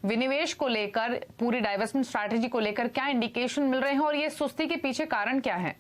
विनिवेश को लेकर, पूरी डाइवर्समेंट स्ट्रैटेजी को लेकर क्या इंडिकेशन मिल रहे हैं और ये सुस्ती के पीछे कारण क्या है?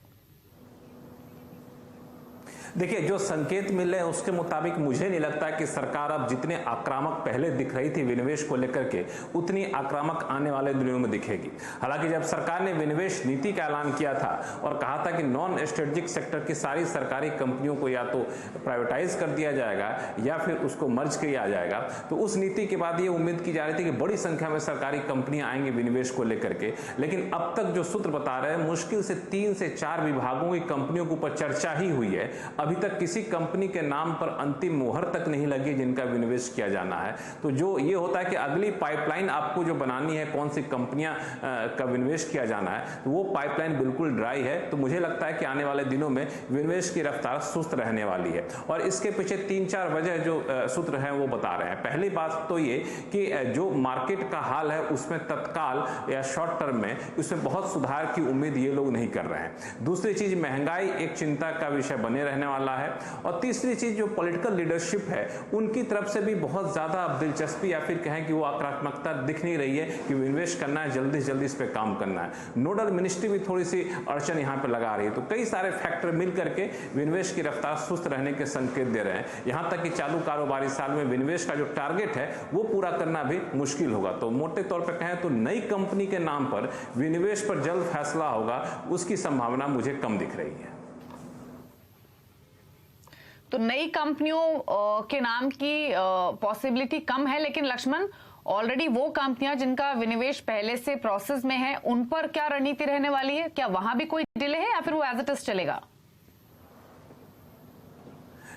देखिए, जो संकेत मिल रहे हैं उसके मुताबिक मुझे नहीं लगता कि सरकार अब जितने आक्रामक पहले दिख रही थी विनिवेश को लेकर के, उतनी आक्रामक आने वाले दिनों में दिखेगी। हालांकि जब सरकार ने विनिवेश नीति का ऐलान किया था और कहा था कि नॉन स्ट्रेटेजिक सेक्टर की सारी सरकारी कंपनियों को या तो प्राइवेटाइज कर दिया जाएगा या फिर उसको मर्ज किया जाएगा, तो उस नीति के बाद ये उम्मीद की जा रही थी कि बड़ी संख्या में सरकारी कंपनियां आएंगी विनिवेश को लेकर के। लेकिन अब तक जो सूत्र बता रहे हैं, मुश्किल से 3 से 4 विभागों की कंपनियों के ऊपर चर्चा ही हुई है। अभी तक किसी कंपनी के नाम पर अंतिम मोहर तक नहीं लगी जिनका विनिवेश किया जाना है। तो जो ये होता है कि अगली पाइपलाइन आपको जो बनानी है, कौन सी कंपनियां का विनिवेश किया जाना है, तो वो पाइपलाइन बिल्कुल ड्राई है। तो मुझे लगता है कि आने वाले दिनों में विनिवेश की रफ्तार सुस्त रहने वाली है और इसके पीछे 3-4 वजह जो सूत्र हैं वो बता रहे हैं। पहली बात तो ये कि जो मार्केट का हाल है उसमें तत्काल या शॉर्ट टर्म में उसमें बहुत सुधार की उम्मीद ये लोग नहीं कर रहे हैं। दूसरी चीज, महंगाई एक चिंता का विषय बने रहने वाला है। और तीसरी चीज, जो पॉलिटिकल लीडरशिप है उनकी तरफ से भी बहुत ज्यादा दिलचस्पी या फिर कहें कि वो आक्रामकता दिख नहीं रही है कि विनिवेश करना है, जल्दी से जल्दी इस पे काम करना है। नोडल मिनिस्ट्री भी थोड़ी सी अड़चन यहाँ पे लगा रही है। तो कई सारे फैक्टर मिल करके विनिवेश की रफ्तार सुस्त रहने के संकेत दे रहे हैं। यहाँ तक कि चालू कारोबारी साल में विनिवेश का जो टारगेट है वो पूरा करना भी मुश्किल होगा। तो मोटे तौर पर कहें तो नई कंपनी के नाम पर विनिवेश पर जल्द फैसला होगा, उसकी संभावना मुझे कम दिख रही है। तो नई कंपनियों के नाम की पॉसिबिलिटी कम है, लेकिन लक्ष्मण, ऑलरेडी वो कंपनियां जिनका विनिवेश पहले से प्रोसेस में है, उन पर क्या रणनीति रहने वाली है? क्या वहां भी कोई डिले है या फिर वो एज इट इज चलेगा?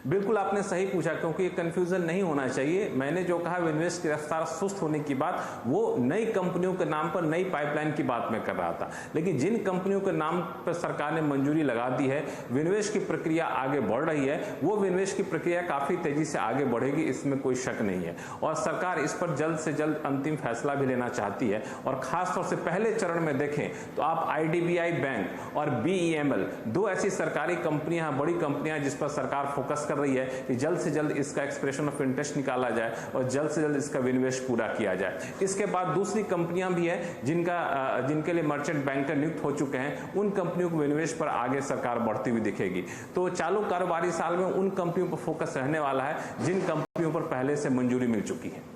बिल्कुल आपने सही पूछा, क्योंकि ये कंफ्यूजन नहीं होना चाहिए। मैंने जो कहा विनिवेश की रफ्तार सुस्त होने की बात, वो नई कंपनियों के नाम पर नई पाइपलाइन की बात मैं कर रहा था। लेकिन जिन कंपनियों के नाम पर सरकार ने मंजूरी लगा दी है, विनिवेश की प्रक्रिया आगे बढ़ रही है, वो विनिवेश की प्रक्रिया काफी तेजी से आगे बढ़ेगी, इसमें कोई शक नहीं है। और सरकार इस पर जल्द से जल्द अंतिम फैसला भी लेना चाहती है। और खासतौर से पहले चरण में देखें तो आप IDBI बैंक और BEML, 2 ऐसी सरकारी कंपनियां, बड़ी कंपनियां जिस पर सरकार फोकस रही है कि जल्द से जल्द इसका एक्सप्रेशन ऑफ इंटरेस्ट निकाला जाए और जल्द से जल्द इसका विनिवेश पूरा किया जाए। इसके बाद दूसरी कंपनियां भी है जिनके लिए मर्चेंट बैंकर नियुक्त हो चुके हैं, उन कंपनियों को विनिवेश पर आगे सरकार बढ़ती हुई दिखेगी। तो चालू कारोबारी साल में उन कंपनियों पर फोकस रहने वाला है जिन कंपनियों पर पहले से मंजूरी मिल चुकी है।